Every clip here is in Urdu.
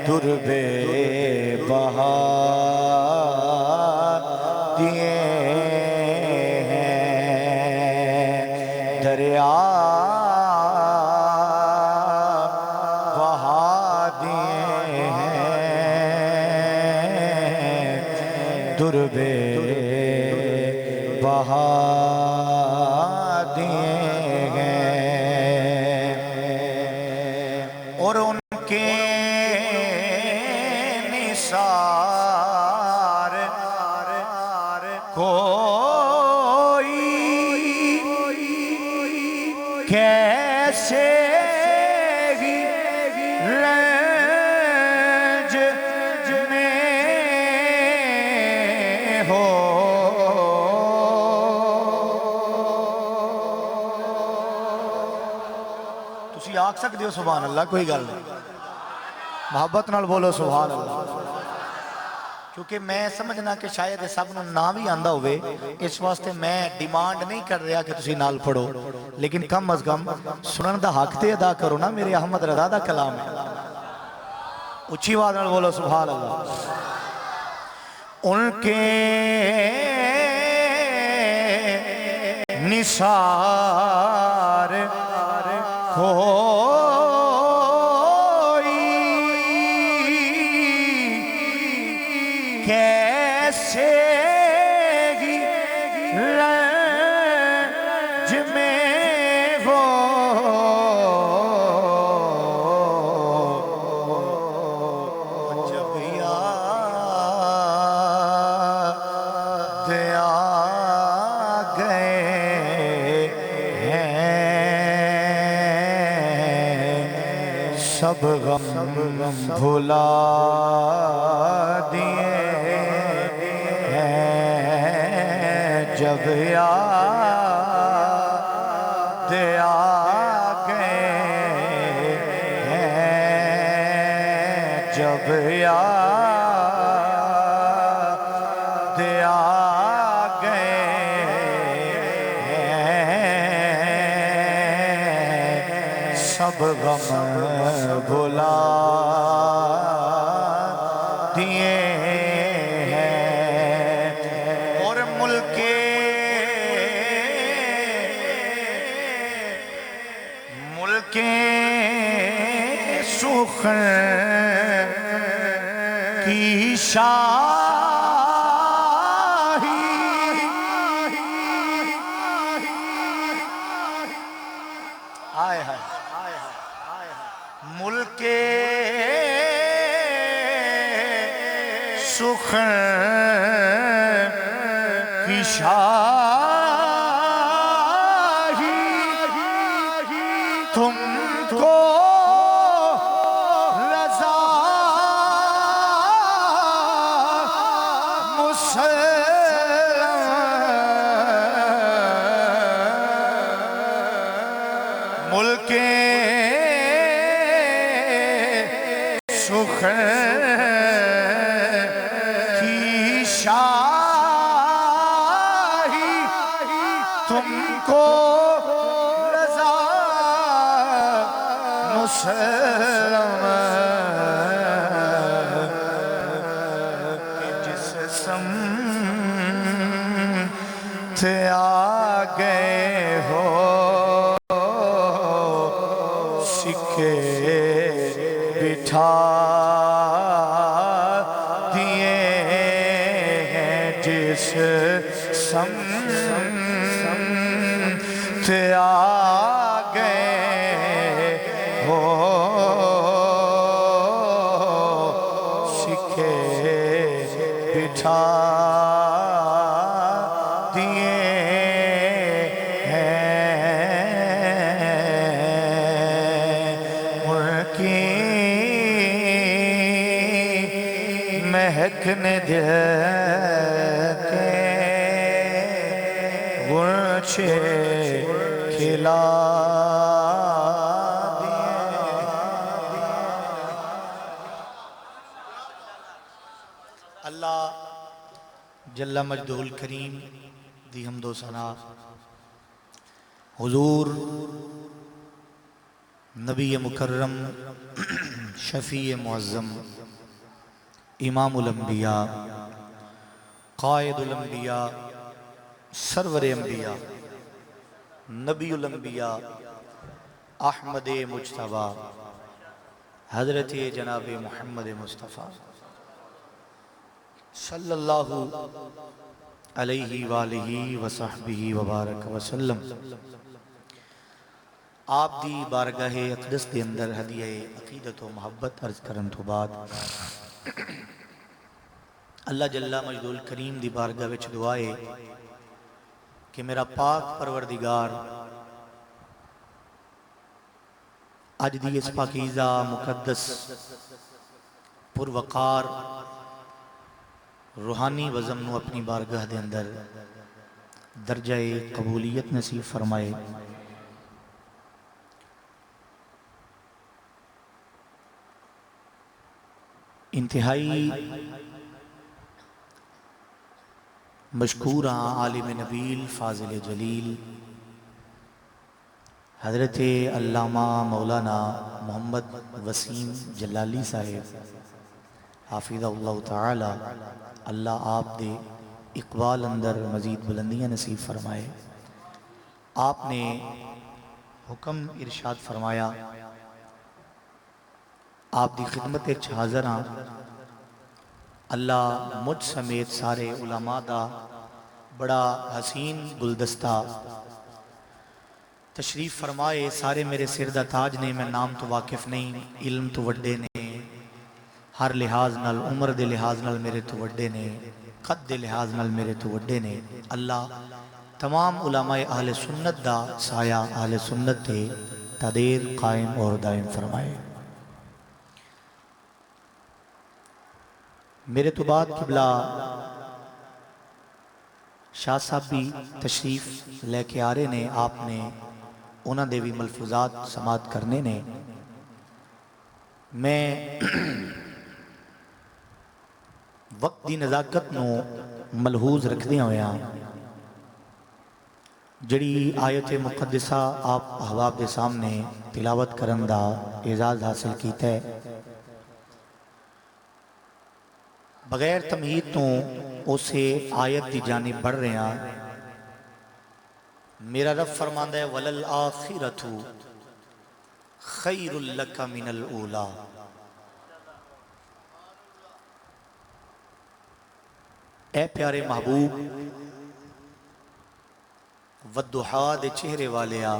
در بے بہا دیے ہیں دریا بہا دیے ہیں در بے بہا دیے ہیں اور ان کے نثار کوئی کیسے ہی رنج میں ہو تسی آکھ سکتے ہو سبحان اللہ کوئی گل نہیں محبت نال بولو سبحان اللہ کیونکہ میں سمجھنا کہ شاید سب نو نام ہی آندہ ہوئے اس واسطے میں ڈیمانڈ نہیں کر رہا کہ تسی نال پڑھو لیکن کم از کم سنن دا حق تے ادا کرو نا میرے احمد رضا دا کلام ہے اچھی بات نال بولو سبحان اللہ ان کے نثار کوئی کیسے ہی رنج میں ہو جب یاد آ گئے سب غم بھلا دیے ہیں جب یاد آ گئے ہیں جب یاد آ گئے ہیں سب غم بھلا دیے ہیں اور ملک سخن کی شاہی آئے ہے ملک سخن کی شاہی تم کو رضا مسلم ملک سخن کی شاہی تم کو رضا مسلم جس سمت آ گئے ہو سکے بٹھا دیے ہیں جس سمت آ گئے ہو سکے بٹھا دیے مہکنے دل کے گلچے کھلا دیے اللہ جل مجدہ الکریم دی حمد و ثنا حضور نبی مکرم شفیع معظم امام الانبیاء قائد الانبیاء سرور انبیاء نبی الانبیاء احمد مجتبی حضرت جناب محمد مصطفیٰ صلی اللہ علیہ وآلہ وصحبہ وبارک وسلم آپ دی بارگاہ اقدس دے اندر ہدیہ عقیدت و محبت عرض کرن تو بعد اللہ جل مجد الکریم دی بارگاہ وچ دعائے کہ میرا پاک پروردگار اج دی اس پاکیزہ مقدس پروقار روحانی وزم نو اپنی بارگاہ دے اندر درجہ قبولیت نصیب فرمائے. انتہائی مشکور عالم نبیل فاضل جلیل حضرت علامہ مولانا محمد وسیم جلالی صاحب حافظ اللہ تعالی اللہ آپ دے اقبال اندر مزید بلندیاں نصیب فرمائے. آپ نے حکم ارشاد فرمایا آپ دی خدمت حاضر ہاں. اللہ مجھ سمیت سارے علماء دا بڑا حسین گلدستہ تشریف فرمائے. سارے میرے سر دا تاج نے, میں نام تو واقف نہیں, علم تو وڈے نے, ہر لحاظ نال عمر دے لحاظ نال میرے تو وڈے نے, قد دے لحاظ نال میرے تو وڈے نے. اللہ تمام علماء اہل سنت دا سایہ اہل سنت تے تدیر قائم اور دائم فرمائے. میرے تو بعد قبلہ شاہ صاحب بھی تشریف لے کے آ رہے نے. آپ نے انہاں دے بھی ملفوظات سماعت کرنے نے. میں وقت دی نزاکت نو ملحوظ رکھ دیا ہویا جڑی آیت مقدسہ آپ احباب دے سامنے تلاوت کرن دا اعزاز حاصل کیتا ہے. بغیر تمہید تو اسے آیت دی جانب بڑھ رہے ہیں. میرا رب فرماندہ ہے وَلَلْآخِرَةُ خَيْرٌ لَكَ مِنَ الْأُولَى. اے پیارے محبوب وَالدُّحَا دے چہرے والیا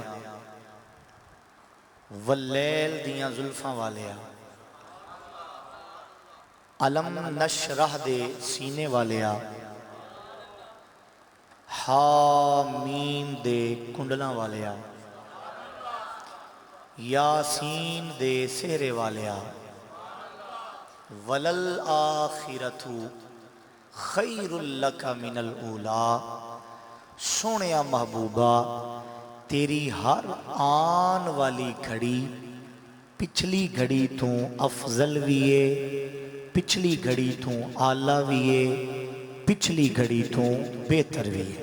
وَاللیل دیاں زلفاں والیا علم نشرح دے سینے والیا حامیم دے کنڈلاں والیا یاسین دے سہرے والیا وَلَلْآخِرَةُ خَيْرٌ لَكَ مِنَ الْأُولَى. سونیا محبوبہ تیری ہر آن والی گھڑی پچھلی گھڑی تو افضل ویے, پچھلی گھڑی تو آلہ ویے, پچھلی گھڑی تو بہتر ویے.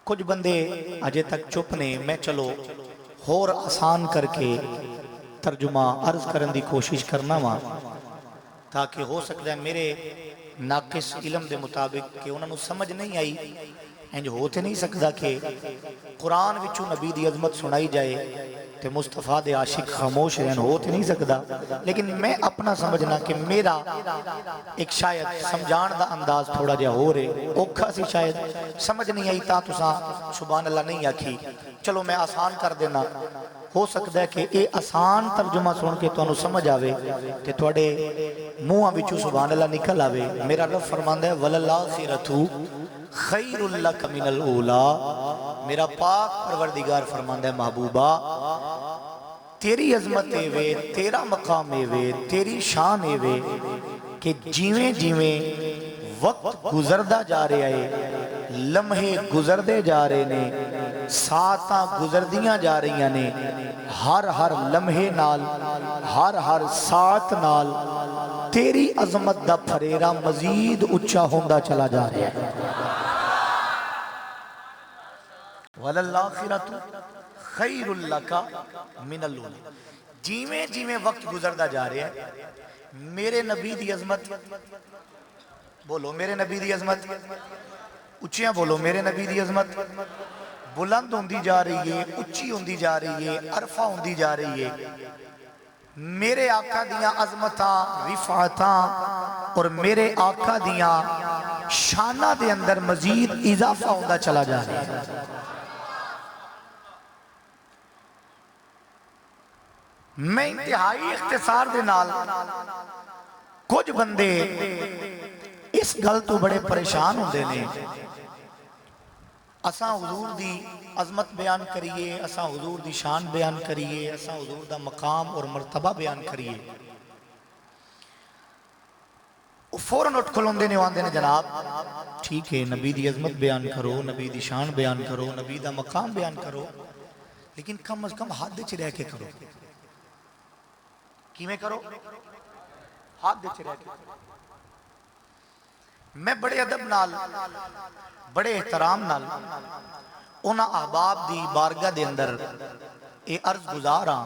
کچھ بندے اجے تک چپ نے, میں چلو اور آسان کر کے ترجمہ عرض کرن دی کوشش کرنا ماں تاکہ ہو سکتا ہے میرے ناقص علم دے مطابق کہ انہوں نے سمجھ نہیں آئی. انج ہوتے نہیں سکتا کہ قرآن وچوں نبی دی عظمت سنائی جائے تے مصطفیٰ دے عاشق خاموش رہن, ہوتے نہیں سکتا. لیکن میں اپنا سمجھنا کہ میرا ایک شاید سمجھان دا انداز تھوڑا جا ہو رہے اوکھا سی, شاید سمجھ نہیں آئی تا تساں سبحان اللہ نہیں آکھی. چلو میں آسان کر دینا. ہو سکتا ہے کہ اے آسان ترجمہ سن کے تو انہوں سمجھ آوے تے توڑے منہ وچوں سبحان اللہ نکل آوے. میرا رب فرماندہ ہے وَلَلْآخِرَةُ خَيْرٌ لَكَ مِنَ الْأُولَى. میرا پاک پروردگار فرماندہ ہے محبوبہ تیری عظمت وے, تیرا مقام وے, تیری شان وے کہ جیویں جیویں وقت گزردہ جا رہے آئے, لمحے گزردے جا رہے نے, ساتاں گزردیاں جا رہی نے, ہر لمحے نال, ہر سات نال تیری عظمت دا پھریرا مزید اچھا ہوندہ چلا جا رہا ہے. وَلَلْآخِرَةُ خیر لکا من اللولی. جیویں جیویں وقت گزردا جا رہا ہے میرے نبی دی عظمت، بولو میرے نبی دی عظمت، اچھیاں بولو میرے نبی دی عظمت بلند ہوندی جا رہی ہے، اچھی ہوندی جا رہی ہے، عرفہ ہوندی جا رہی ہے. میرے آقا دیاں عظمتاں رفعتاں اور میرے آقا دیاں شانہ دے اندر مزید اضافہ ہوندا چلا جا رہا ہے. میں انتہائی اختصار دے نال کچھ بندے اس گل تو بڑے پریشان ہوندے نے اساں حضور دی عظمت بیان کریے، اساں حضور دی شان بیان کریے، اساں حضور دا مقام اور مرتبہ بیان کریے. وہ فوراً اٹھ کھلوندے نے آندے نے جناب ٹھیک ہے نبی دی عظمت بیان کرو، نبی دی شان بیان کرو، نبی دا مقام بیان کرو، لیکن کم از کم حد وچ رہ کے کرو. کیویں کرو؟ حد وچ رہ کے. میں بڑے ادب نال بڑے احترام نال انہاں احباب دی بارگاہ دے اندر اے عرض گزار ہاں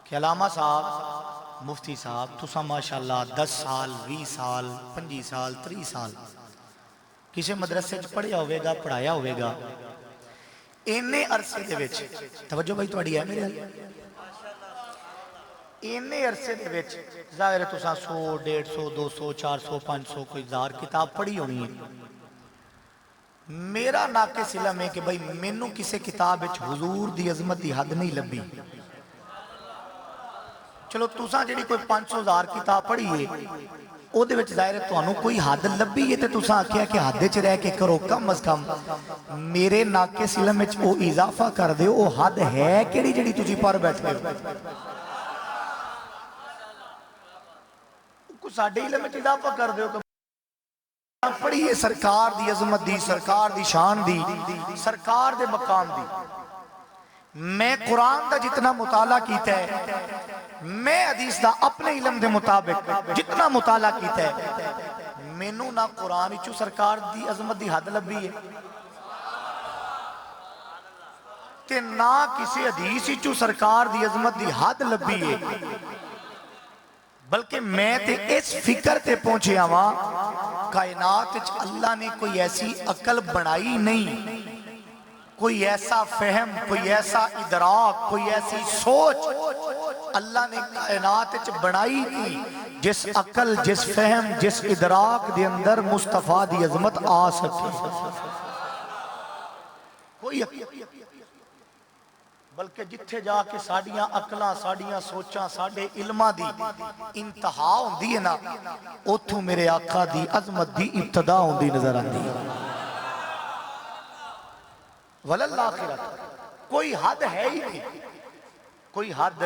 کہ علامہ صاحب مفتی صاحب تساں ماشاءاللہ 10 سال 20 سال 25 سال 30 سال کسی مدرسے چ پڑھیا ہوئے گا پڑھایا ہوئے گا اینے عرصے دے وچ توجہ بھائی تہاڈی ہے میرے اینے عرصے دے وچ ظاہر ہے تساں 100 150 200 400 500 کوئی 1000 کتاب پڑھی ہونی ہے. میرا ناقص علم ہے کہ بھائی مینوں کسے کتاب وچ حضور دی عظمت دی حد نہیں لبھی. چلو تساں جڑی کوئی 500 1000 کتاب پڑھی ہے او دے وچ ظاہر ہے تانوں کوئی حد لبھی ہے تے تساں آکھیا کہ حد وچ رہ کے کرو. کم از کم میرے ناقص علم وچ او اضافہ کر دیو او حد ہے کیڑی جڑی تسی پر بیٹھے ہو. ساڈے علم وچ اضافہ کر دیو کہ پڑھیے سرکار دی عظمت دی، سرکار دی شان دی، سرکار دے مقام دی. میں قرآن دا جتنا مطالعہ کیتا ہے میں حدیث دا اپنے علم دے مطابق جتنا مطالعہ کیتا ہے مینوں نہ قرآن وچوں سرکار دی عظمت دی حد لبھی ہے تے نہ کسی حدیث وچوں سرکار دی عظمت دی حد لبھی ہے. بلکہ میں تے اس فکر تے پہنچے آواں کائنات وچ اللہ نے کوئی ایسی عقل بنائی نہیں، کوئی ایسا فہم، کوئی ایسا ادراک، کوئی ایسی سوچ اللہ نے کائنات وچ بنائی نہیں جس عقل جس فہم جس ادراک دے اندر مصطفیٰ دی عظمت آ سکے. کوئی بلکہ جتھے جا کے ساڑیاں عقلاں ساڑیاں سوچاں ساڑے علماں دی انتہا ہوندی ہے نا اتھوں میرے آقا دی عظمت دی ابتدا ہوندی نظر آندی ہے. وللآخرت کوئی حد ہے ہی نہیں، کوئی حد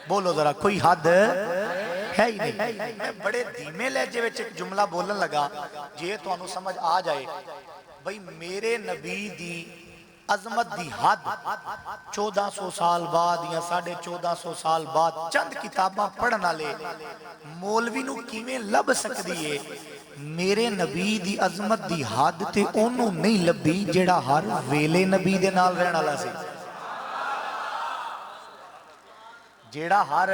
بولو ذرا کوئی حد ہے ہی نہیں. میں بڑے دھیمے لہجے وچ ایک جملہ بولن لگا جے تو انہوں سمجھ آ جائے بھئی میرے نبی دی عظمت دی حد 1400 سال بعد یا 1450 سال بعد چند کتاباں پڑھنا لے مولوی نو کیویں لب سکدی ہے. میرے نبی دی عظمت دی حد تے انہوں نہیں لبھی جیڑا ہر ویلے نبی دے نال رہنا والا سی، جیڑا ہر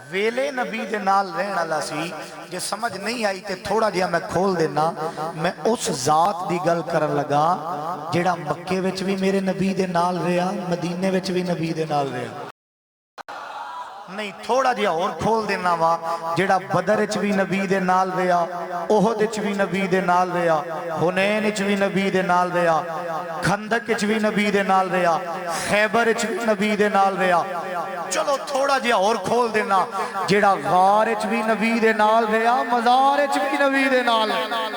ویلے نبی دے نال رہنا والا سی. جے سمجھ نہیں آئی تے تھوڑا جہا میں کھول دینا. میں اس ذات دی گل کرن لگا جیڑا مکے وچ بھی میرے نبی دے نال رہا مدینے وچ بھی نبی دے نال رہا. نہیں تھوڑا جہا اور کھول دینا وا جیڑا بدر وچ بھی نبی دے نال رہا، احد وچ بھی نبی دے نال رہا، حنین وچ بھی نبی دے نال رہا، خندق وچ بھی نبی دے نال رہا، خیبر وچ بھی نبی دے نال رہا. چلو تھوڑا جہا اور کھول دینا جیڑا غار وچ بھی نبی دے نال رہا مزار وچ بھی نبی دے نال رہا.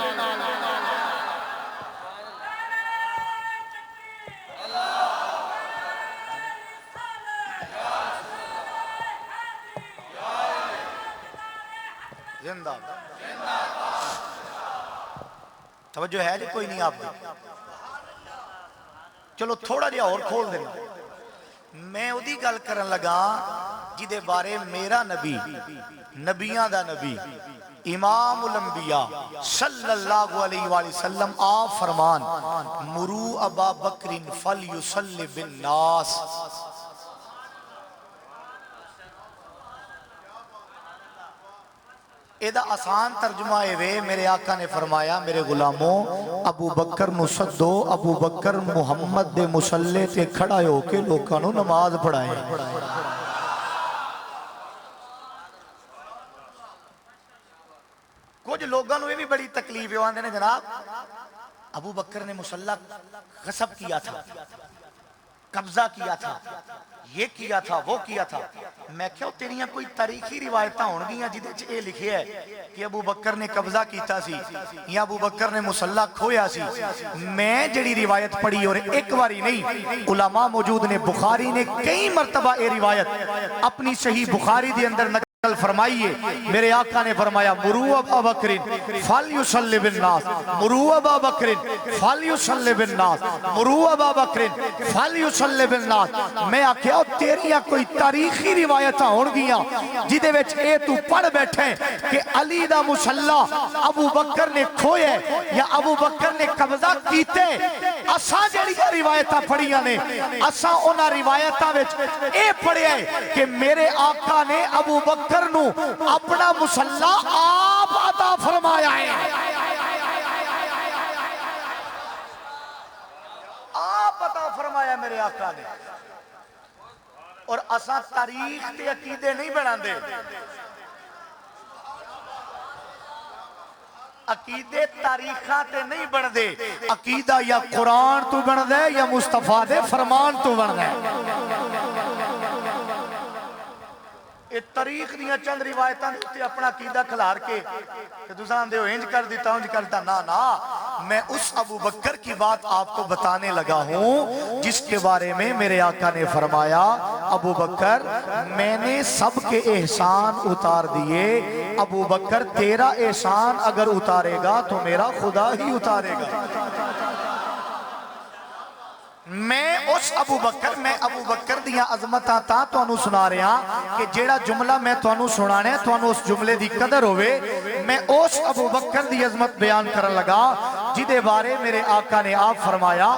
زندہ توجہ ہے جی کوئی نہیں آپ دی. چلو تھوڑا جہا اور کھول دینا. میں او دی گل کرن لگا جی دے بارے میرا نبی نبیاں دا نبی امام الانبیاء صلی اللہ علیہ وآلہ وسلم آپ فرمان مرو ابا بکر فلیصلی بالناس. ایدہ آسان ترجمہ وے میرے آقا نے فرمایا میرے غلاموں ابو بکر نو سدو، ابو بکر محمد دے مسلے تے کھڑا ہو کے لوکاں نو نماز پڑھائے. کچھ لوگوں نے بھی بڑی تکلیف ہے، آندے نے جناب ابو بکر نے مسلح غصب کیا تھا، قبضہ کیا تھا، یہ کیا تھا، وہ کیا تھا. میں کہو تیریاں کوئی تاریخی روایتاں ہون گیاں جدے چ اے لکھے ہے کہ ابو بکر نے قبضہ کیتا سی یا ابو بکر نے مسلح کھویا سی. میں جڑی روایت پڑھی اور ایک باری نہیں، علماء موجود نے، بخاری نے کئی مرتبہ اے روایت اپنی صحیح بخاری دے اندر نقل فرمائیے. میرے آقا نے فرمایا مرو ابا بکر فلیصلی بالناس، مرو ابا بکر فلیصلی بالناس، مرو ابا بکر فلیصلی بالناس. میں آکھیا تیریاں کوئی تاریخی روایتاں ہون گیاں جدے وچ اے تو پڑھ بیٹھے کہ علی دا مسلح ابو بکر نے کھوئے یا ابو بکر نے قبضہ کیتے. اساں جڑیاں روایتاں پڑھیاں نے اساں انہاں روایتاں وچ اے پڑھیا ہے کہ میرے آقا نے ابو بکر نو اپنا مسلح آپ عطا فرمایا ہے، آپ عطا فرمایا میرے آقا نے. اور اساں تاریخ تے عقیدے نہیں بنا دے، عقیدے تاریخاں تے نہیں بن دے، عقیدہ یا قرآن تو بن دے یا مصطفیٰ دے فرمان تو بن دے. یہ تاریخ دیا چند روایتاں تے اپنا عقیدہ کھلار کے کہ دوسران دے ہو انج کر دیتا ہوں، انج کر دیتا. نا میں اس ابو بکر کی بات آپ کو بتانے لگا ہوں جس کے بارے میں میرے آقا نے فرمایا ابو بکر میں نے سب کے احسان اتار دیے، ابو بکر تیرا احسان اگر اتارے گا تو میرا خدا ہی اتارے گا. میں اس ابو بکر دیاں عظمتاں تا تو انہوں سنا رہا کہ جیڑا جملہ میں تو انہوں سنانے تو انہوں اس جملے دی قدر ہوئے. میں اس ابو بکر دی عظمت بیان کرن لگا جدے بارے میرے آقا نے آپ فرمایا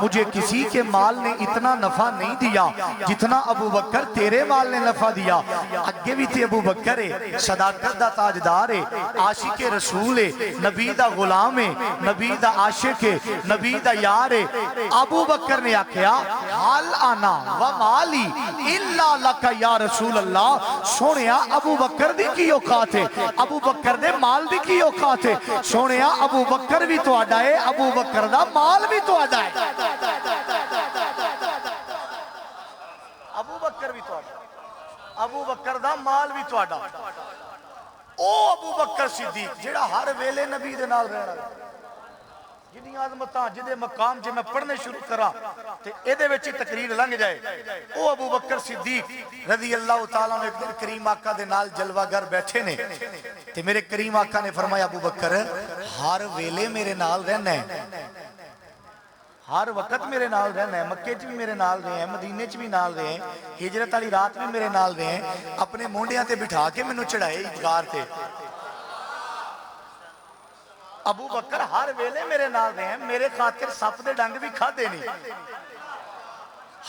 مجھے کسی کے مال نے اتنا نفع نہیں دیا جتنا ابو بکر تیرے مال نے نفع دیا. اگے بھی تھے ابو بکر ہے، صداقت دا تاجدار ہے، عاشق رسول ہے، نبی دا غلام ہے، نبی دا عاشق ہے، نبی دا یار ہے. ابو بکر نے آکھیا حال آنا ومالی اللہ لکا یا رسول اللہ. سونیا ابو بکر دی کی اوقات ہے، ابو بکر دے مال دی کی اوقات ہے. سونیا ابو بکر بھی تو آڈا ہے، ابو بکر دا مال بھی تو آڈا ہے. ابو بکر بھی تو آڈا، ابو بکر دا مال بھی تو آڈا. او ابو بکر صدیق جیڑا ہر ویلے نبی دے نال رہنا، جنہی عظمتاں جدے مقام جے میں پڑھنے شروع کرا تے ایدے وچی تقریر لنگ جائے. او ابو بکر صدیق رضی اللہ تعالیٰ نے ایک دن کریم آقا دے نال جلوہ گر بیٹھے نے تے میرے کریم آقا نے فرمایا ابو بکر ہر ویلے میرے نال رہنا ہے، ہر وقت میرے نال رہنا ہے. مکے چ بھی میرے نال رہے ہیں، مدینے چ بھی نال رہے ہیں، ہجرت والی رات بھی میرے نال رہے ہیں، اپنے مونڈیاں تے بٹھا کے مینوں چڑھائے عیدگاہ تے. ابو بکر ہر ویلے میرے نال رہے ہیں، میرے خاطر سپ دے ڈنگ بھی کھا دے نہیں،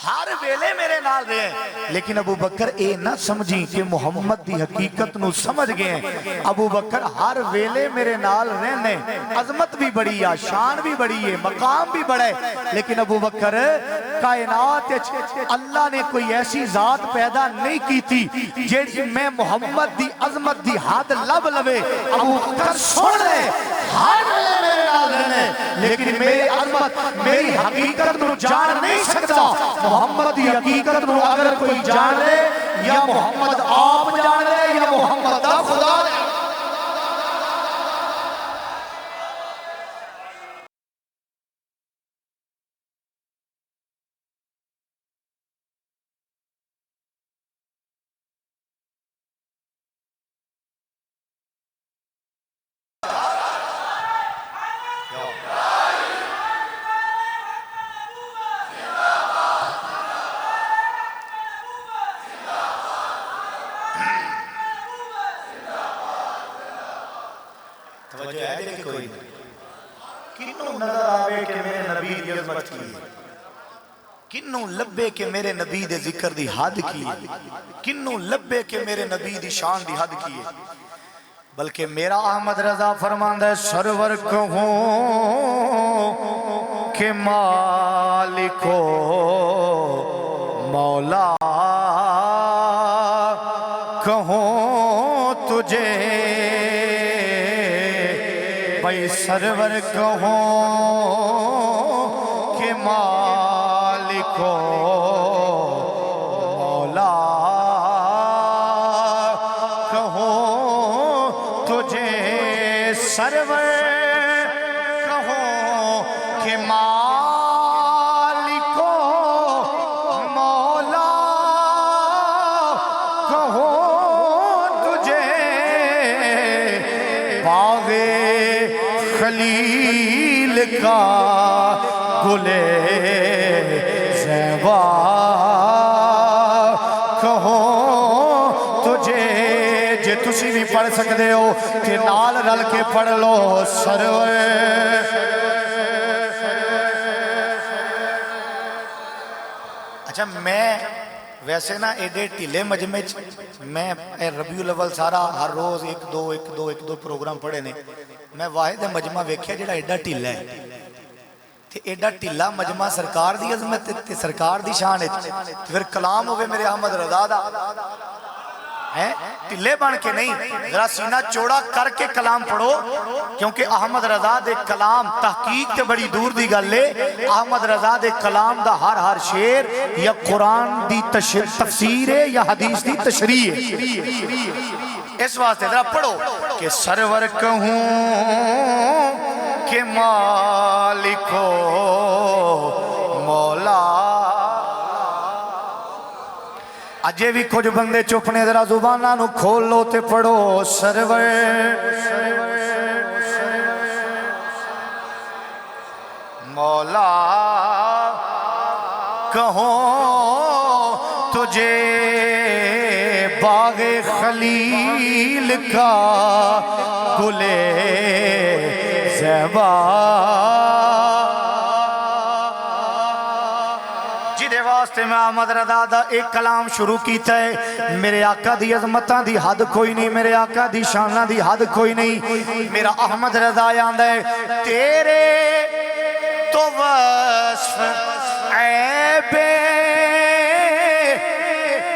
ہر ویلے میرے نال رہے ہیں. لیکن ابو بکر اے نہ سمجھی کہ محمد دی حقیقت نو سمجھ گئے ہیں. ابو بکر ہر ویلے میرے نال رہنے، عظمت بھی بڑی ہے، شان بھی بڑی ہے، مقام بھی بڑا ہے. لیکن ابو بکر کائنات اللہ نے کوئی ایسی ذات پیدا نہیں کی تھی جیڑی میں محمد دی عظمت دی حد لب لوے. ابو بکر سن لے ہر ویلے میرے نال رہنے، لیکن میری عظمت میری حقیقت نو جان نہیں سکتا. محمد دی حقیقت نو اگر کوئی جان لے یا محمد آپ جان لے یا محمد دا خدا لے. کنوں لبے کہ میرے نبی دے ذکر دی حد کی کنوں لبے کہ میرے نبی دی شان دی حد کی بلکہ میرا احمد رضا فرماندہ ہے سرور کہوں کہ مالک ہو مولا کہوں تجھے بھائی سرور کہوں کہ مالک ہو مولا کہوں تجھے سرور کہوں کہ مالک ہو مولا کہوں تجھے باغ خلیل کا گلے زیبا کہوں تجھے جے تسی بھی پڑھ سکتے ہو کہ نال رل کے پڑھ لو سرور اچھا میں ویسے نا ایڈے ٹھیلے مجمع میں ربیع الاول سارا ہر روز ایک دو پروگرام پڑھے نے میں واحد مجمع ویکھیا جڑا ایڈا ٹھیلا ہے تے ایڈا ٹھیلا مجمع سرکار دی عظمت تے سرکار دی شان ہے پھر کلام ہوئے میرے احمد رضا دا ٹھلے بن کے نہیں ذرا سینہ چوڑا کر کے کلام پڑھو کیونکہ احمد رضا دے کلام تحقیق تے بڑی دور دی گل ہے احمد رضا دے کلام دا ہر شعر یا قرآن دی تفسیر ہے یا حدیث دی تشریح ہے اس واسطے ذرا پڑھو کہ سرور کہوں کہ مالک ہو مولا اجے بھی کچھ بندے چپنے ذرا زبانہ نو کھول لو تے پڑھو سرور مولا کہوں تجھے باغ خلیل کا گلے زیبا واسطے میں احمد رضا دا ایک کلام شروع کیتا ہے میرے آقا دی عظمتاں دی حد کوئی نہیں میرے آقا دی شانہ دی حد کوئی نہیں میرا احمد رضا آندا ہے تیرے تو وصف عیب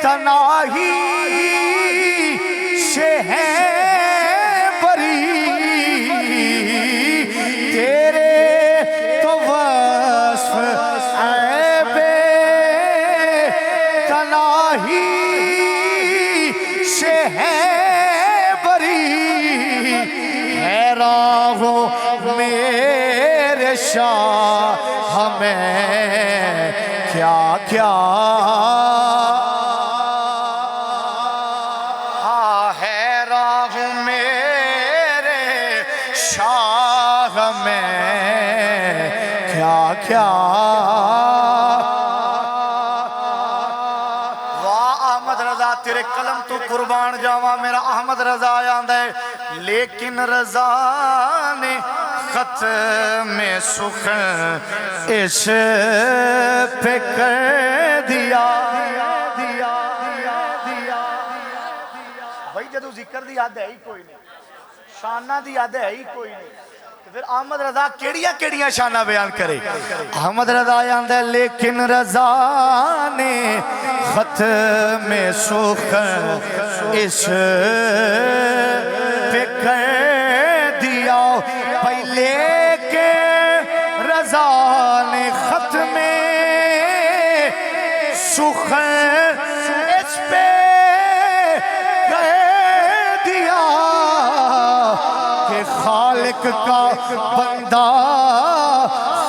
تناہی سے ہے بری تیرے تو وصف سے ہے بری حیران ہو میرے شاہ ہمیں کیا کیا حیران ہو میرے شاہ ہمیں کیا کیا تیرے قلم تو قربان جاواں میرا احمد رضا آندا ہے لیکن رضا نے خط میں سخن اس پہ کر دیا بھائی جدو ذکر دی یاد ہے ہی کوئی نہیں شانہ دی یاد ہے ہی کوئی نہیں پھر احمد رضا کیڑیاں شانہ بیان کرے احمد رضا آندا ہے لیکن رضا نے خط میں سخن اس پہ کر دیا پہلے کے رضا نے خط میں سخن اس پہ کر دیا کہ خالق کا بندہ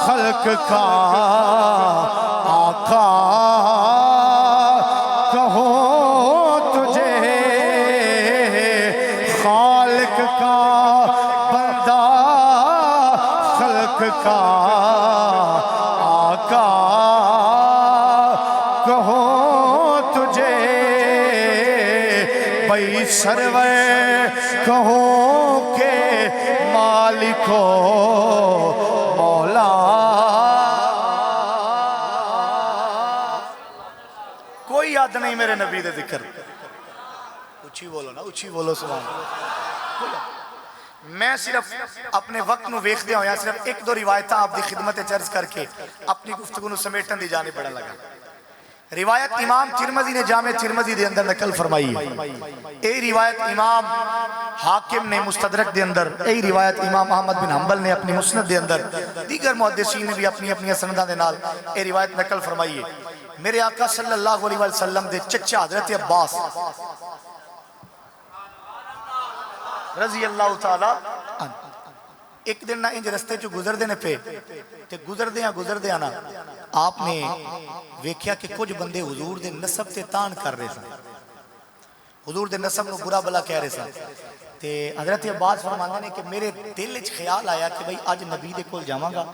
خلق کا آقا کا بندہ خلق کا آقا کہوں تجھے بھئی سرور کہوں کہ مالک ہو مولا کوئی یاد نہیں میرے نبی دے ذکر اچھی بولو نا اچھی بولو سبحان اللہ میں صرف اپنے وقت نو ویکھ دیا ہویا صرف ایک دو روایتاں آپ دی خدمت چرچ کر کے اپنی گفتگو نو سمیٹن دی جانب بڑھن لگا روایت امام ترمذی نے جامع ترمذی دے اندر نقل فرمائی ہے اے روایت امام حاکم نے مستدرک دے اندر اے روایت امام احمد بن حنبل نے اپنی مسند دے اندر دیگر محدثین نے بھی اپنی اپنی سنداں دے نال اے روایت نقل فرمائی ہے میرے آقا صلی اللہ علیہ وسلم دے چچا حضرت عباس رضی اللہ تعالی ایک دن نہ انج رستے جو گزر دینے پہ تے گزر دیاں نا آپ نے ویکھیا کہ کچھ بندے حضور دے نسب تے تان کر رہے سن حضور دے نسب نو برا بلا کہہ رہے سن تے حضرت عباس فرماندے نے کہ میرے دل وچ خیال آیا کہ بھئی اج نبی دے کول جاواں گا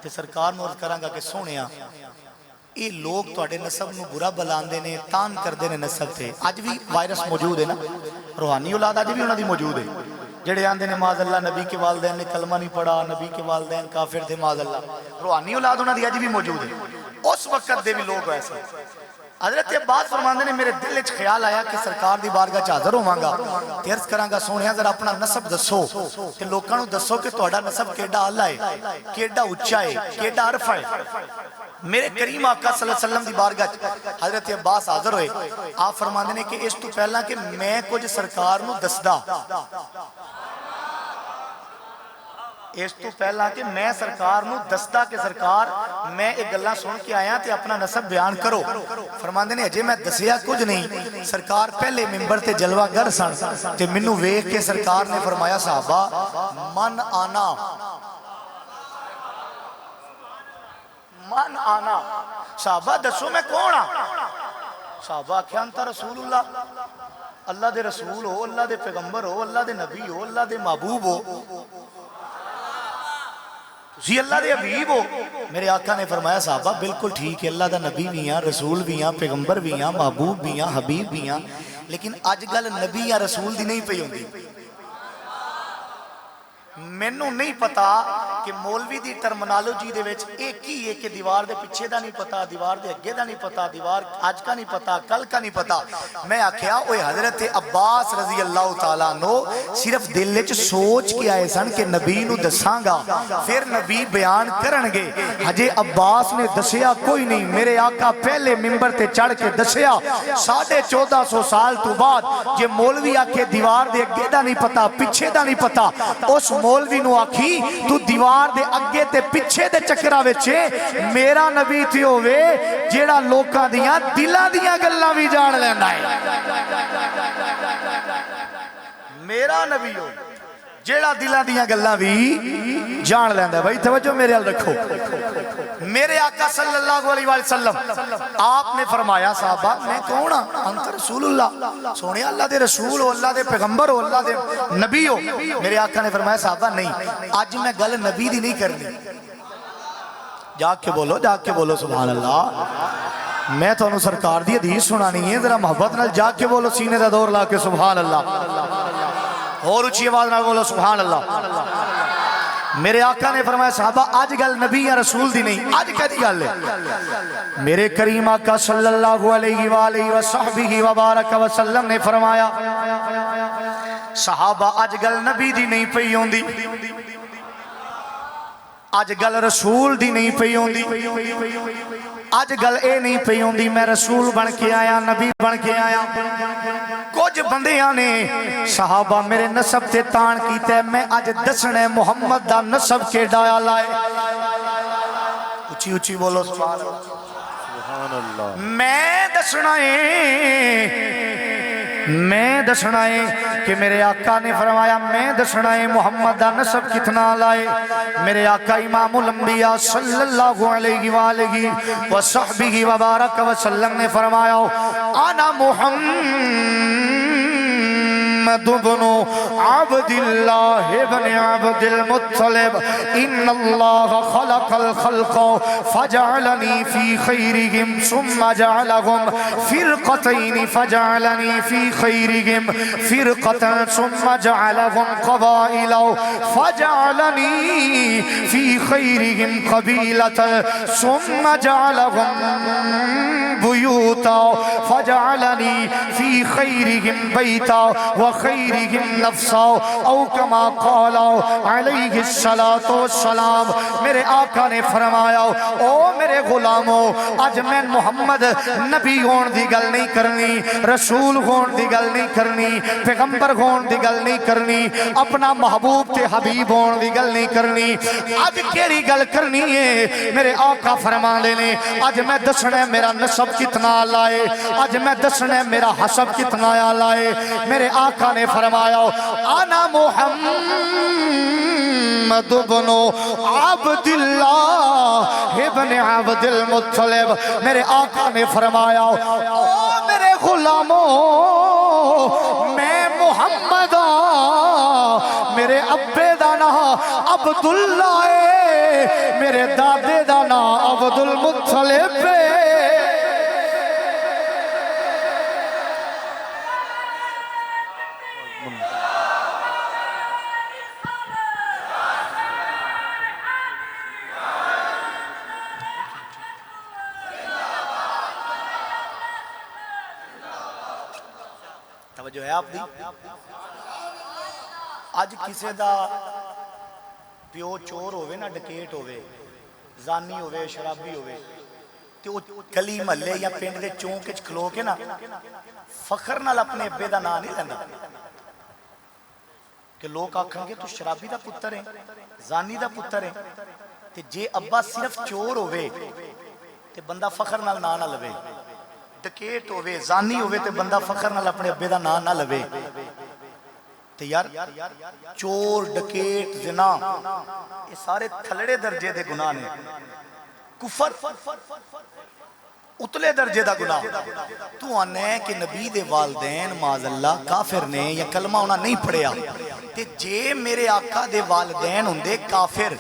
تے سرکار نو عرض کراں گا کہ سونیا یہ لوگ تواڈے نسب نو برا بلاندے نے تان کردے نے نسب تے اج بھی وائرس موجود ہے نا روحانی اولاد اج بھی انہاں دی موجود ہے جڑے آندے نے معاذ اللہ نبی کے والدین نے کلمہ نہیں پڑھا نبی کے والدین کافر تھے معاذ اللہ روحانی اولاد انہاں دی اج بھی موجود ہے اس وقت دے بھی لوگ ایسے حضرت عباس فرماندے نے میرے دل وچ خیال آیا کہ سرکار دی بارگاہ چ حاضر ہوواں گا تے عرض کراں گا سونیا ذرا اپنا نسب دسو تے لوکاں نو دسو کہ تہاڈا نسب کیڈا اعلی ہے کیڈا اونچا ہے کیڈا عرفہ ہے میرے کریم آقا صلی اللہ علیہ وسلم دی بارگاہ حضرت عباس حاضر ہوئے آپ فرماندے نے کہ اس تو پہلا کہ میں کچھ سرکار نو دسدا اس تو پہلا کہ میں سرکار نو دستا کہ سرکار میں ایک گلہ سن کے آیا تے اپنا نسب بیان کرو فرماندے نے اجے میں دسیا کچھ نہیں سرکار پہلے ممبر تے جلوہ گر سن تے منو ویکھ کے سرکار نے فرمایا صحابہ من آنا صحابہ دسو میں کون صحابہ کیا انتا رسول اللہ دے رسول ہو اللہ دے پیغمبر ہو اللہ دے نبی ہو اللہ دے محبوب ہو تسی اللہ دے حبیب ہو میرے آقا نے فرمایا صحابہ بالکل ٹھیک ہے اللہ دا نبی بھی ہیں رسول بھی ہیں پیغمبر بھی ہیں محبوب بھی ہیں حبیب بھی ہیں لیکن آج گل نبی یا رسول دی نہیں پئی ہوندی مینوں نہیں پتا کہ مولوی دی ٹرمنالوجی دے وچ ایک ہی ہے کہ دیوار دے پیچھے دا نہیں پتا دیوار دے اگے دا نہیں پتا دیوار آج کا نہیں پتا کل کا نہیں پتا میں آکھیا اوے حضرت عباس رضی اللہ تعالیٰ عنہ صرف دل وچ سوچ کے آئے سن کہ نبی نو دساں گا پھر نبی بیان کرن گے ہجے عباس نے دسیا کوئی نہیں میرے آقا پہلے ممبر تے چڑھ کے دسیا 1450 سال تو بعد یہ مولوی آکھے دیوار دے اگے دا نہیں پتا پیچھے دا نہیں پتا اس مولوی نو آکھی تو دیوار دے اگے تے پچھے دے چکرہ وچے میرا نبی تھی ہوئے جیڑا لوکاں دیاں دلاں دیاں گلاں بھی جان لینا ہے میرا نبی ہو جیڑا دلاں دیاں گلاں بھی جان لینا ہے بھائی توجہ میرے حال رکھو میرے آقا صلی اللہ علیہ وسلم آپ نے فرمایا صحابہ میں کون ہاں انت رسول اللہ سونے اللہ دے رسول ہو اللہ دے پیغمبر ہو اللہ دے نبی ہو میرے آقا نے فرمایا صحابہ نہیں آج میں گل نبی دی نہیں کرنی جاگ کے بولو سبحان اللہ میں تو انہوں سرکار دی حدیث سنانی ہے ذرا محبت نال جاگ کے بولو سینے دا دور لا کے سبحان اللہ اور اچھی آواز نال بولو سبحان اللہ میرے آقا نے فرمایا صحابہ آج گل نبی یا رسول دی نہیں آج کیا دی گل ہے میرے کریم آقا صلی اللہ علیہ وآلہ وصحبہ وبارک وسلم نے فرمایا صحابہ آج گل نبی دی نہیں پئی ہوندی آج گل رسول دی نہیں پئی ہوندی آج گل اے نہیں پئی ہوندی میں رسول بن کے آیا نبی بن کے آیا کچھ بندیاں نے صحابہ میرے نسب تے تان کیتے ہیں میں آج دسنے محمد دا نسب کے ڈایا لائے اچھی بولو سبحان اللہ میں دسنا ہے کہ میرے آقا نے فرمایا میں دسنا ہے محمد دا نسب کتنا لائے میرے آقا امام الانبیاء صلی اللہ علیہ وآلہ وصحبہ وبارک وسلم نے فرمایا انا محمد بن عبد اللہ بن عبد المطلب ان اللہ خلق الخلق فجعلنی فی خیرهم ثم جعلهم فرقتین فجعلنی فی خیرهم فرقتا ثم جعلهم قبائلا فجعلنی فی خیرهم قبیلتا ثم جعلهم بیوتا بیوتا فجعلنی فی خیرہم بیتا وخیرہم نفسا او کما قال علیہ السلام۔ میرے آقا نے فرمایا او میرے غلاموں اج میں محمد نبی ہون دی گل نہیں کرنی، رسول ہون دی گل نہیں کرنی، پیغمبر ہون دی گل نہیں کرنی، اپنا محبوب تے حبیب ہون دی گل نہیں کرنی۔ اج کیڑی گل کرنی ہے؟ میرے آقا فرما لینے اج میں دسنا میرا نسب کتنا لائے، اج میں دسنا میرا حسب کتنا لائے۔ میرے آقا نے فرمایا انا محمد بن عبداللہ ابن عبد المطلب۔ میرے آقا نے فرمایا او میرے غلاموں میں محمد میرے ابے دا نام عبداللہ ہے، میرے دادے دا نام عبد المطلب ہے۔ توجہ ہے آپ دی؟ اج کسے دا پیو چور ہوئے نا، ڈکیٹ ہوئے، زانی ہوئے، شرابی ہوئے، تے وہ گلی محلے یا پنڈ دے چونک وچ کھلو کے نا فخر نال اپنے ابے دا نام نہیں لیندا کہ لوگ آکھن گے تو شرابی دا پتر ہے، زانی دا پتر ہے۔ تے جے ابا صرف چور ہوئے تے بندہ فخر نال نام نہ لوے، ڈکیٹ ہوئے، زانی ہوئے تے بندہ فخر نال اپنے ابے دا نام نہ لوے۔ تے یار چور، ڈکیٹ، زنا یہ سارے تھلڑے درجے دے گناہ نے، کفر اتلے درجے دا گناہ۔ تو آنے کہ نبی دے والدین معاذ اللہ کافر نے یا کلمہ انہاں نہیں پڑھیا، تے جے میرے آقا دے والدین ہوندے کافر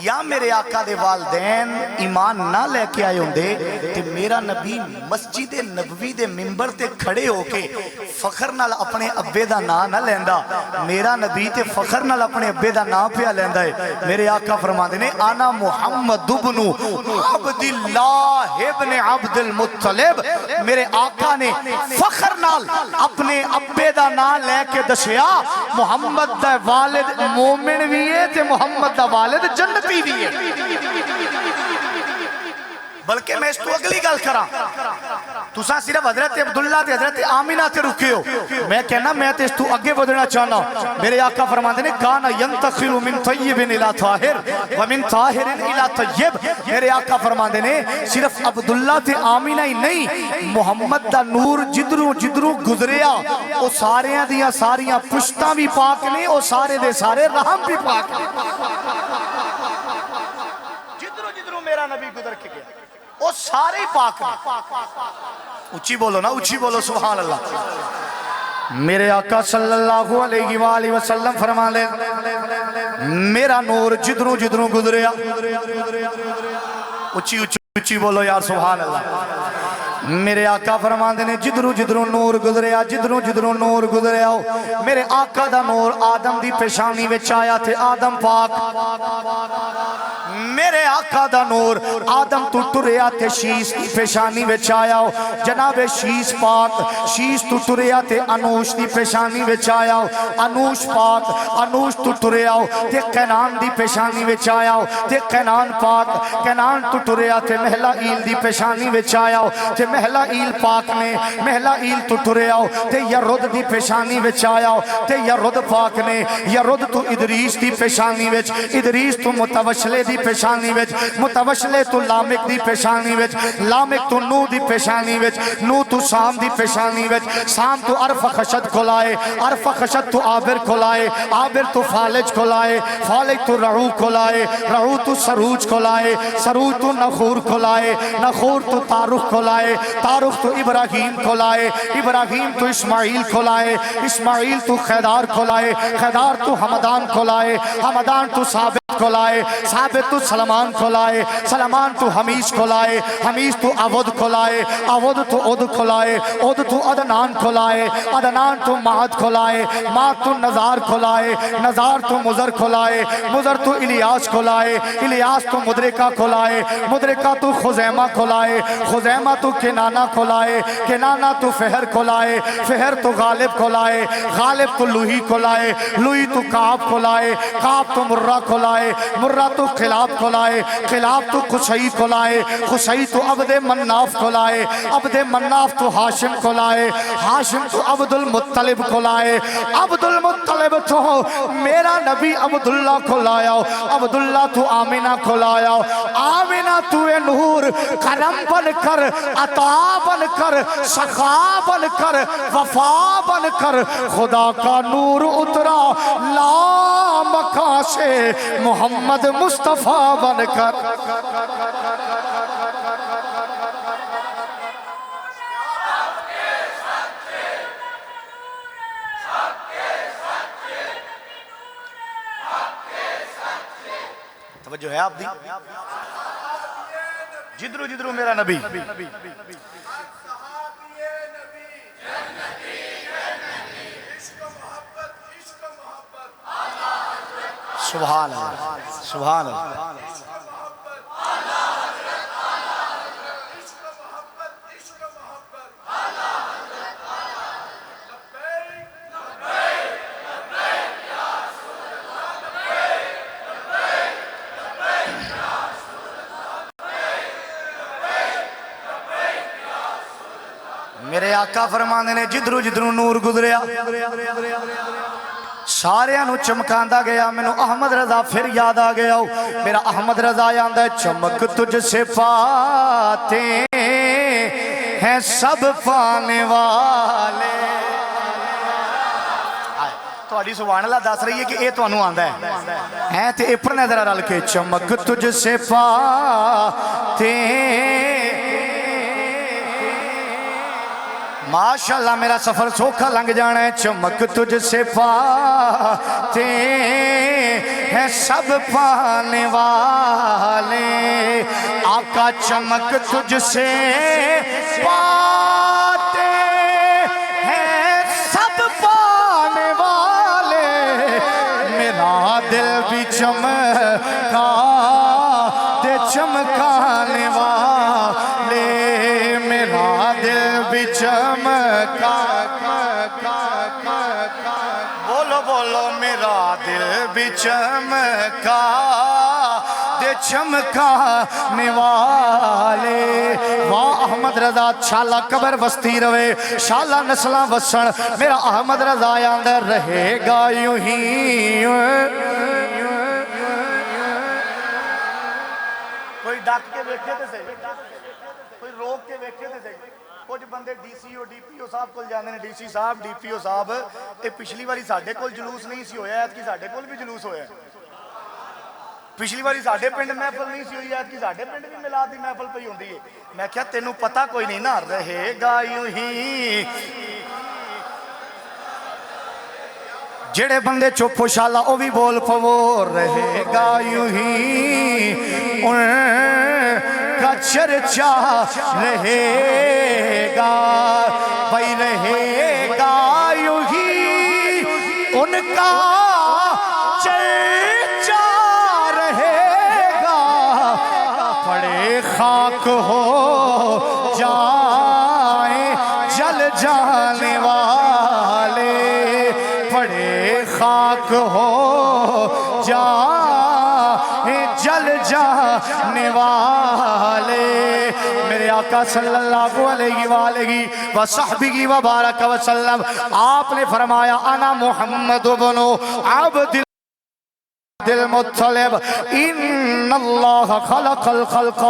یا میرے آقا دے والدین ایمان نہ لے کے آئے ہوندے تے میرا نبی مسجد نبوی دے منبر تے کھڑے ہو کے فخر نال اپنے ابے دا نام نہ لیندا۔ میرا نبی تے فخر نال اپنے ابے دا نام پہ لیندا ہے۔ میرے آقا فرماندے نے انا محمد بن عبداللہ ابن عبد المطلب۔ میرے آقا نے فخر نال اپنے ابے دا نام لے کے دسیا محمد دا والد مومن بھی ہے تے محمد دا والد جنتی بھی ہے۔ بلکہ میں اس تو اگلی گل کرا، تساں صرف حضرت عبداللہ تے حضرت آمینہ تے رکے ہو، میں کہنا میں تے اس تو اگے بڑھنا چاہنا۔ میرے آقا فرماندے نے کانا ینتقل من طیب الى طاہر ومن طاہر الى طیب۔ میرے آقا فرماندے نے صرف عبداللہ تے آمینہ ہی نہیں، محمد دا نور جدروں جدروں گزریا او ساریاں دیاں ساریاں پشتاں بھی پاک نے، او سارے دے سارے رحم بھی پاک نے۔ جدروں جدروں میرا نبی گزر کے گیا وہ سارے پاک ہیں۔ اچھی بولو نا، اچھی بولو سبحان اللہ۔ میرے آقا صلی اللہ علیہ وآلہ وسلم فرما لے میرا نور جدروں جدروں گزریا، اچھی اچھی بولو یار سبحان اللہ۔ میرے آقا فرماندے نے جدروں جدروں نور گزریا، جدروں جدروں نور گزریا۔ میرے آقا دا نور آدم دی پیشانی وچ آیا تھے، آدم پاک۔ میرے آقا دا نور آدم تو ٹریا تے شیس دی پیشانی وچ آیا، جناب شیس پاک، شیس تو ٹریا تے انوش دی پیشانی وچ آیا، انوش پاک، انوش تو ٹریا تے کینان دی پیشانی وچ آیا، تے کینان پاک، کینان تو ٹریا تے محلا ایل دی پیشانی وچ آیا، تے محلا ایل پاک نے محلا ایل تو ٹریا تے یرد دی پیشانی وچ آیا، تے یرد پاک نے یرد تو ادریس دی پیشانی وچ، ادریس تو متوشلے دی پیشانی وچ، متوشلے تو لامک دی پیشانی وچ، لامک تو نو دی پیشانی وچ، نو تو سام دی پیشانی وچ، سام تو عرف خشد کھلائے، عرف خشد تو عابر کھلائے، عابر تو فالج کھلائے، فالج تو رعو کھلائے، رعو تو سروج کھلائے، سروج تو نخور کھلائے، نخور تو تارخ کھلائے، تارخ تو ابراہیم کھلائے، ابراہیم تو اسماعیل کھلائے، اسماعیل تو خیدار کھلائے، خیدار تو حمدان کھلائے، حمدان تو ثابت کو لائے، ثابت تو سلمان کو لائے، سلمان تو حمیش کو لائے، حمیش تو عبد کو لائے، عبد تو عد کو لائے، عد تو عدنان کو لائے، عدنان تو معد کو لائے، معد تو نزار کو لائے، نزار تو مزر کو لائے، مزر تو الیاس کو لائے، الیاس تو مدرکہ کو لائے، مدرکہ تو خزیمہ کو لائے، خزیمہ تو کنانہ کو لائے، کنانہ تو فہر کو لائے، فہر تو غالب کو لائے، غالب تو لوہی کو لائے، لوہی تو کعب کو لائے، کعب تو مرہ کو لائے، مرہ تو خلاب کو لائے، خلاب تو خشئی کو لائے، خشئی تو عبد مناف کو لائے، عبد مناف تو ہاشم کو لائے، ہاشم تو عبد المطلب کو لائے، عبد المطلب تو میرا نبی عبداللہ کو لایا، عبداللہ تو آمینہ کو لایا، آمینہ تو نور کرم بن کر، عطا بن کر، سخا بن کر، وفا بن کر خدا کا نور اترا لامکان سے محمد مصطفیٰ بن کر۔ توجہ ہے آپ دی؟ جدرو جدرو میرا نبی، سبحان اللہ، سبحان اللہ۔ میرے آقا فرمانے نے جدرو جدرو نور گزریا، سارے انو چمکاندہ گیا، میں نو احمد رضا پھر یاد آ گیا، میرا احمد رضا یاندہ چمک تجھ سے پاتے ہیں سب پانے والے۔ تو اڈی سبحان اللہ دس رہی ہے کہ اے تو انو آندہ ہے تے اے پڑھنے ذرا رل کے، چمک تجھ سے پاتے ماشاءاللہ میرا سفر سوکھا لنگ جانا ہے، چمک تجھ سے پاتے ہیں سب پانے والے، آقا چمک تجھ سے پاتے ہیں سب پانے والے، میرا دل بھی چمکا دے چمکانے والے، میرا دل بھی چمکا، بولو بولو میرا دل بھی چمکا دے چمکانے والے۔ واہ احمد رضا شالہ قبر وستی روے، شالہ نسلہ وسن، میرا احمد رضا اندر رہے گا یوں ہی۔ کوئی ڈاک کے بیٹھے تھے سے، کوئی روک کے بیٹھے تھے سے، کچھ بندے D C O D P او صاحب کل جانے نے، ڈی سی صاحب ڈی پی او صاحب اے پچھلی باری ساڑھے کل جلوس نہیں سی ہویا ہے، کہ ساڑھے کل بھی جلوس ہویا ہے، پچھلی باری ساڑھے پنڈ محفل نہیں سی ہوئی ہے، کہ ساڑھے پنڈ بھی ملاد دی محفل پہ ہی ہوندی ہے۔ میں کیا تینوں پتہ کوئی نہیں نا، رہے گا یوں ہی جڑے بندے چپ شالا او بھی بول پو، رہے گا یوں ہی ان کا چرچا رہے گا، بھائی رہے گا یوں ہی ان کا چرچا رہے گا، پڑے خاک ہو جائیں جل جانے والے، پڑے خاک ہو جائیں جل جانے والے، میرے آقا صلی اللہ علیہ وآلہ وصحبہ وبارک وسلم آپ نے فرمایا انا محمد بن عبد المطلب ان اللہ خلق الخلق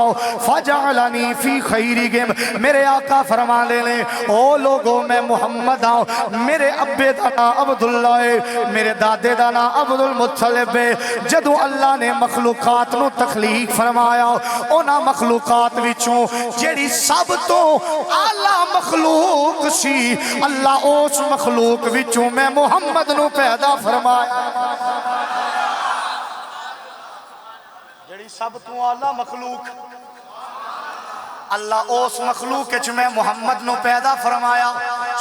فجعلنی فی خیرہم، میرے آقا فرما لے لیں او لوگوں میں محمد آؤں، میرے ابے دا نا عبداللہ ہے، میرے دادے دا نا عبد المطلب ہے، جدو اللہ نے مخلوقات نو تخلیق فرمایا اونا مخلوقات وچوں جیڑی سب تو اعلیٰ مخلوق سی، اللہ اس مخلوق وچوں میں محمد نو پیدا فرمایا۔ جڑی سب تو آلہ مخلوق اللہ اس مخلوق چ میں محمد نو پیدا فرمایا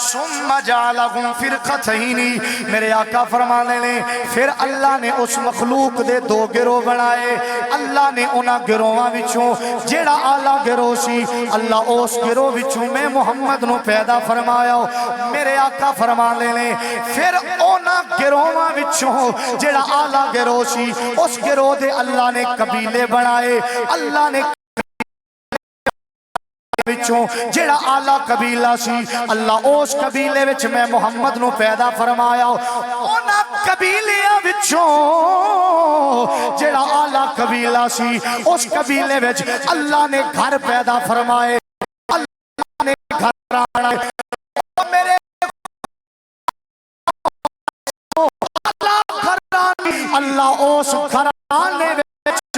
ثم جعلهم فرقتین میرے آقا فرمانے نے پھر اللہ نے اس مخلوق دے دو گروہ بنائے اللہ نے انہاں گروہاں وچوں جیڑا اعلی گروہ سی اللہ اس گروہ وچوں میں محمد نو پیدا فرمایا میرے آقا فرمانے نے پھر انہاں گروہاں وچوں جیڑا اعلی گروہ سی اس گروہ دے اللہ نے قبیلے بنائے اللہ نے جیڑا آلہ قبیلہ سی اللہ اس قبیلے وچ میں محمد نو پیدا فرمایا اونا قبیلیاں وچوں جیڑا آلہ قبیلہ سی اس قبیلے وچ اللہ نے گھر پیدا فرمائے اللہ نے گھر آنا میرے اللہ اس گھر آنے وچ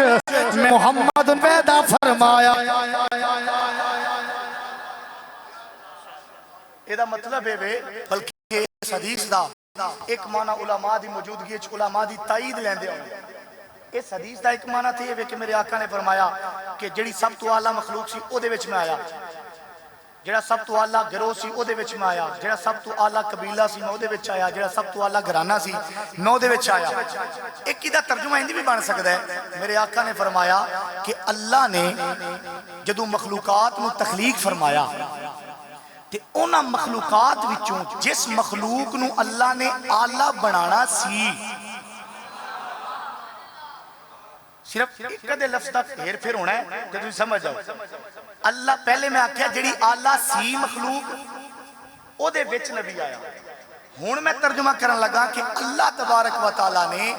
میں محمد پیدا فرمایا یہ مطلب ہے بلکہ اس حدیث دا ایک معنی علماء دی موجودگی علماء دی تائید لیندے ہوئے اس حدیث دا ایک معنی تھے یہ کہ میرے آقا نے فرمایا کہ جڑی سب تو اعلیٰ مخلوق سی او دے وچ میں آیا جڑا سب تو اعلیٰ گروہ سی او دے وچ میں آیا جڑا سب تو اعلیٰ قبیلہ سی میں او دے وچ آیا جڑا سب تو اعلیٰ گھرانہ سی میں او دے وچ آیا ایک دا ترجمہ ہندی بھی بن سکتا ہے میرے آقا نے فرمایا کہ اللہ نے جدو مخلوقات نو تخلیق فرمایا تے اونا مخلوقات وچوں جس مخلوق نو اللہ نے آلہ بنانا سی صرف ایک دے لفظ تک ہیر پھر ہونا ہے کہ تجھے سمجھ جاؤ اللہ پہلے میں آکھیا جڑی آلہ سی مخلوق او دے وچ نبی آیا ہون میں ترجمہ کرن لگا کہ اللہ تبارک و تعالیٰ نے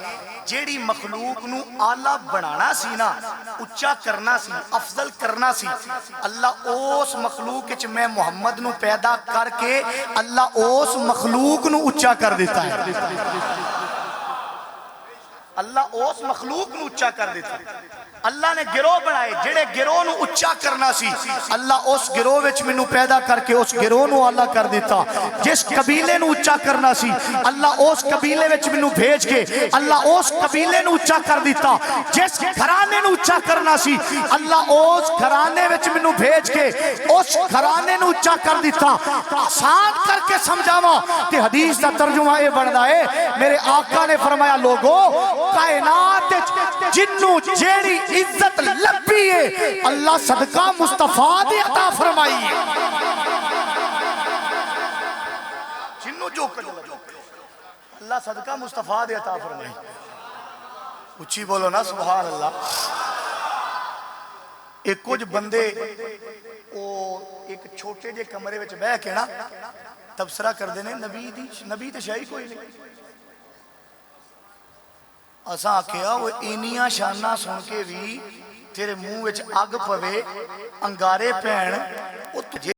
جیڑی مخلوق نو آلہ بنانا سی نا اچھا کرنا سی افضل کرنا سی اللہ اس مخلوق چ میں محمد نو پیدا کر کے اللہ اس مخلوق نو اچھا کر دیتا ہے اللہ اس مخلوق نو اچھا کر دیتا ہے اللہ نے گروہ بنائے جڑے گروہ نو اچھا کرنا سی اللہ اس گروہ وچ منو پیدا کر کے اس گروہ نو اللہ کر دیتا جس قبیلے نو اچھا کرنا سی اللہ اس قبیلے وچ منو بھیج کے اللہ اس قبیلے نو اچھا کر دیتا جس گھرانے نو اچھا کرنا سی اللہ اس گھرانے وچ منو بھیج کے اس گھرانے نو اچھا کر دیتا آسان کر کے سمجھاوا کہ حدیث دا ترجمہ یہ بندا ہے میرے آقا نے فرمایا لوگو کائنات جنو جیڑی عزت لبی ہے اللہ صدقہ مصطفیٰ دی عطا فرمائی ہے جنو جو اللہ صدقہ مصطفیٰ دی عطا فرمائی اچھی بولو نا سبحان اللہ ایک کچھ بندے ایک چھوٹے جے کمرے وچ بہ کے نا تبصرہ کر دینے نبی تے شاہی کوئی نہیں اساں آکھیا وہ اینیاں شانہ سن کے بھی تیرے منہ وچ اگ پوے انگارے پین وہ تجھے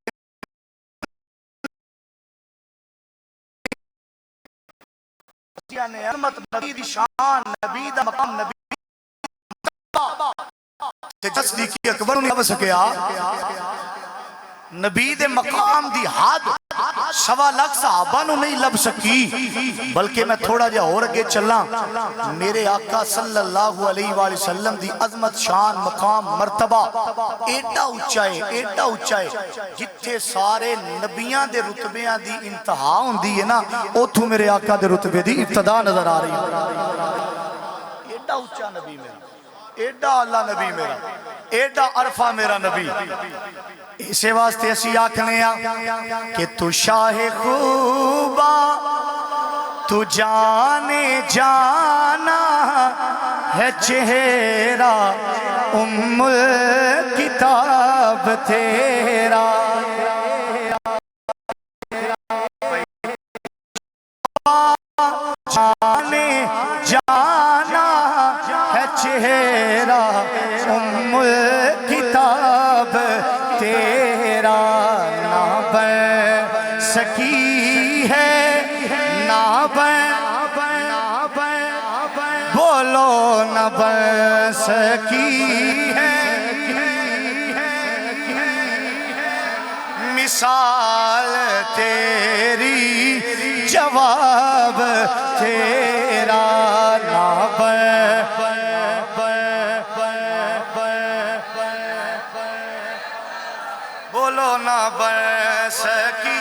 نبی دی شان نبی دا مقام نبی تے تصدیقی اکبر نہیں اب سکیا نبی دے مقام دی حد سوا لاکھ صحابہ نو نہیں لب سکی بلکہ میں تھوڑا جا اور اگے چلا میرے آقا صلی اللہ علیہ وآلہ وسلم دی عظمت شان مقام مرتبہ ایڈا اچھا ہے جتھے سارے نبیان دے رتبیاں دی انتہا ہوندی ہے نا اوتھوں میرے آقا دے رتبے دی ابتدا نظر آ رہی ہے ایڈا اچھا نبی میرا ایڈا اللہ نبی میرا ایڈا عرفہ میرا نبی اسے واسطے اسی آکھنے کہ تو شاہ خوبا تو جانے جانا ہے چہرہ ام کتاب تیرا جانے جانا ہے چہرہ ام کتاب تیرا نہ بن سکی ہے نہ بن بولو نہ بن سکی ہے مثال تیری جواب تیرا نہ بن بن سکی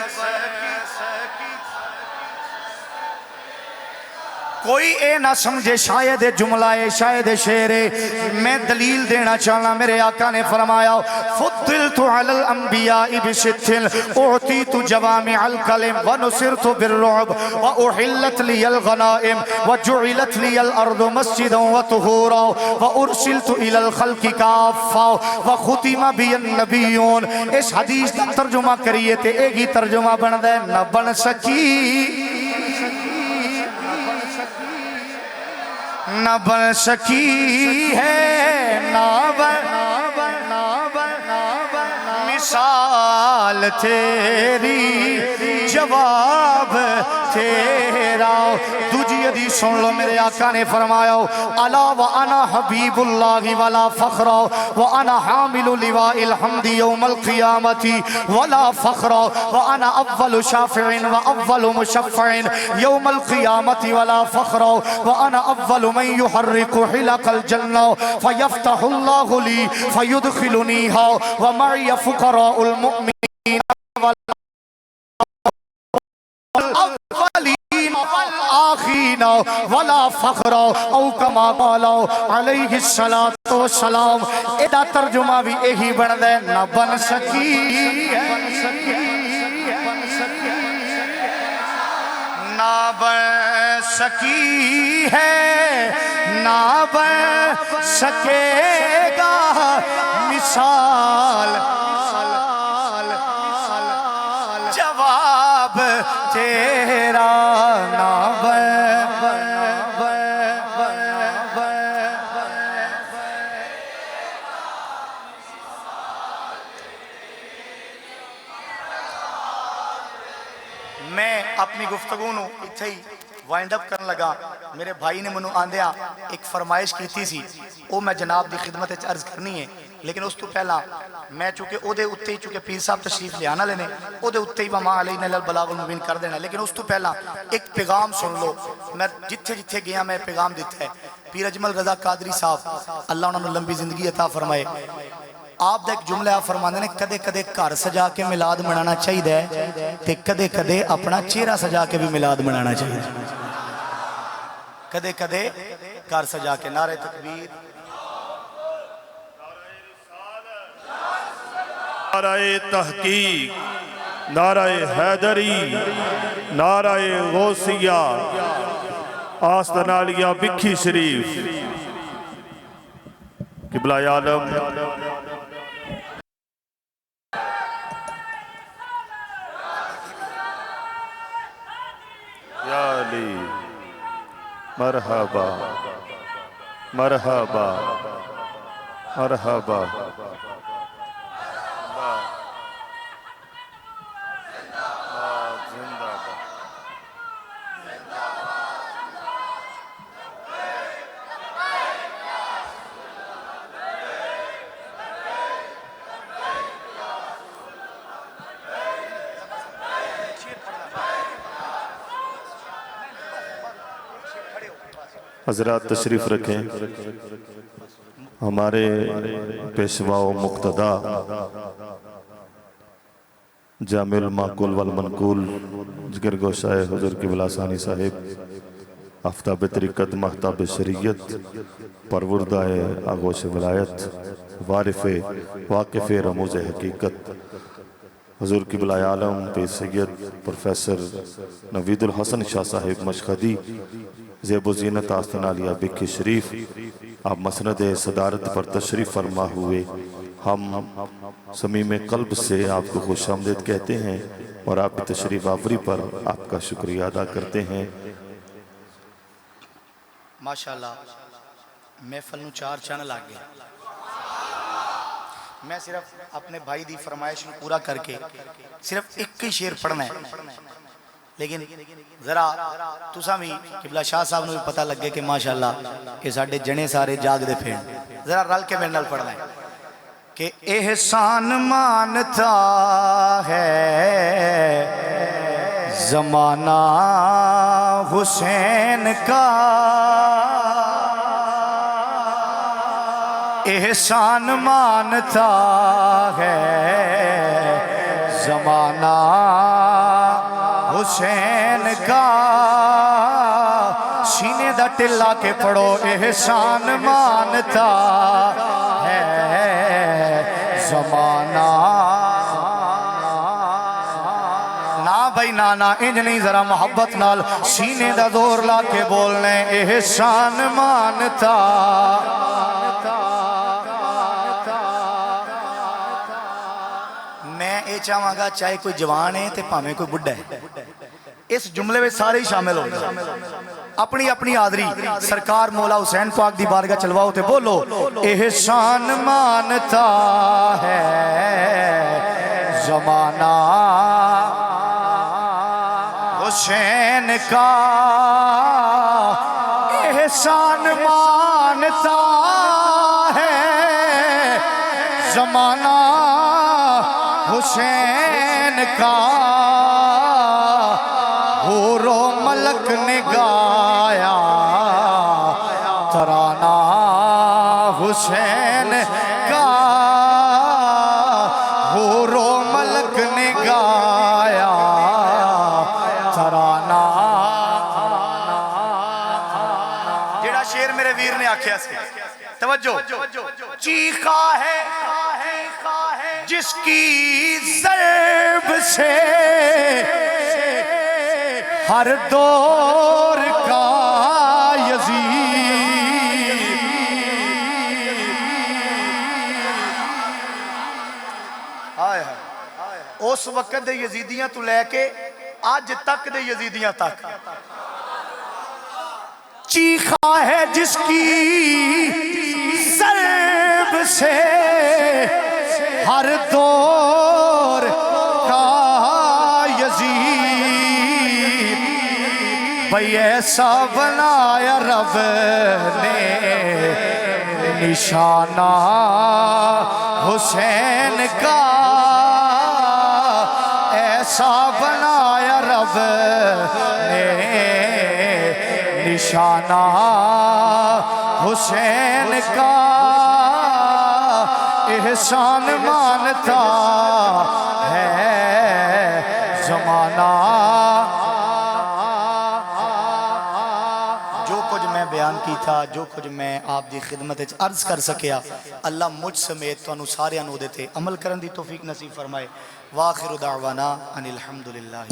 کوئی اے نہ سمجھے شاید جملہ ہے شاید شعر ہے میں دلیل دینا چاہنا میرے آقا نے فرمایا فضلت علی الانبیاء بستل اعطیت جوامع الکلم ونصرت بالرعب واحلت لی الغنائم وجعلت لی الارض مسجدا وطہورا وارسلت الى الخلق کافا وختم بی النبیون اس حدیث کا ترجمہ کریے تے ایک ہی ترجمہ بن دے نہ بن سکی نہ بن سکی ہے مثال تیری جواب تیرا دوجی حدیث سن لو میرے آقا نے فرمایا الا وانا حبیب اللہ ولا فخر وانا حامل لواء الحمد یوم القیامت ولا فخر وانا اول شافع واول مشفع یوم القیامت ولا فخر وانا اول من يحرك حلق الجنة فيفتح الله لي فيدخلنيها ومعي فقراء المؤمنين والأولين والآخرين ولا فخر او كما قال عليه الصلاة والسلام ادا ترجمہ بھی یہی بن دے نہ بن سکی نہ بن سکی ہے نہ بن سکے گا مثال جواب تیرا نہ میں اپنی گفتگو نو اتھے ہی وائنڈ اپ کرن لگا میرے بھائی نے منو آندیا ایک فرمائش کی تھی سی او میں جناب دی خدمت عرض کرنی ہے لیکن اس تو پہلا میں چونکہ او دے اتے ہی چونکہ پیر صاحب تشریف لے آنا لینے او دے اتے ہی وما علینا البلاغ المبین کر دینا لیکن اس تو پہلا ایک پیغام سن لو میں جتھے جتھے گیا میں پیغام دیتا ہے پیر اجمل رضا قادری صاحب اللہ انہوں نے لمبی زندگی عطا فرمائے آپ دا ایک جملہ آپ فرمانے نے کدے کدے گھر سجا کے میلاد منانا چاہیے تے کدے کدے اپنا چہرہ سجا کے بھی میلاد منانا چاہیے کدے کدے گھر سجا کے نعرہ تکبیر نعرہ تحقیق نعرہ حیدری نعرہ غوثیہ آستنالیہ بکھی شریف قبلہ عالم یا علی مرحبا مرحبا مرحبا حضرات تشریف رکھیں ہمارے پیشوا و مقتدہ جامع المعقول والمنقول جگر گوشائے حضور قبلہ ثانی صاحب آفتاب طریقت محتاب شریعت پروردہ آغوش ولایت وارف واقف رموز حقیقت حضور قبلہ عالم پیر سید پروفیسر نوید الحسن شاہ صاحب مشخدی زیب و زینت آستنالیہ بکھی شریف آپ مسند صدارت پر تشریف فرما ہوئے ہم صمیم قلب سے آپ کو خوش آمدید کہتے ہیں اور آپ کی تشریف آوری پر آپ کا شکریہ ادا کرتے ہیں ماشاءاللہ محفل نو 4 چینل آ گئے میں صرف اپنے بھائی دی فرمائش میں پورا کر کے صرف ایک ہی شعر پڑھنا ہے لیکن ذرا تساں بھی قبلہ شاہ صاحب نے بھی پتہ لگ گئے کہ ماشاءاللہ کہ ساڑھے جنے سارے جاگ دے پھین ذرا رل کے میرے نال پڑھنا ہے کہ احسان مانتا ہے زمانہ حسین کا احسان مانتا ہے زمانہ حسین کا سینے دا ٹلا کے پڑھو احسان مانتا ہے زمانہ نا بھائی نانا انج نہیں ذرا محبت نال سینے دا دور لا کے بولنے احسان مانتا میں اے چاہاں گا چاہے کوئی جوان ہے تے پاویں کوئی بڈھا ہے اس جملے میں سارے ہی شامل ہو گئے اپنی اپنی آدری سرکار مولا حسین پاک دی بارگاہ چلواؤ تے بولو احسان مانتا ہے زمانہ حسین کا احسان مانتا ہے زمانہ حسین کا حور و ملک نے گایا ترانہ حسین کا حور و ملک نے گایا ترانہ جیڑا شیر میرے ویر نے آکھیا سی توجہ چیخا ہے جس کی ضرب سے ہر دور کا یزید اس وقت دے یزیدیاں تو لے کے آج تک دے یزیدیاں تک چیخا ہے جس کی ضرب سے ہر دور کا یزید بھئی ایسا بنایا رب نے نشانہ حسین کا ایسا بنایا رب نے نشانہ حسین کا احسان مانتا ہے زمانہ جو کچھ میں بیان کی تھا جو کچھ میں آپ دی خدمت عرض کر سکیا اللہ مجھ سمیت تو انہوں سارے انہوں دیتے عمل کرن دی توفیق نصیب فرمائے وآخر دعوانا ان الحمدللہ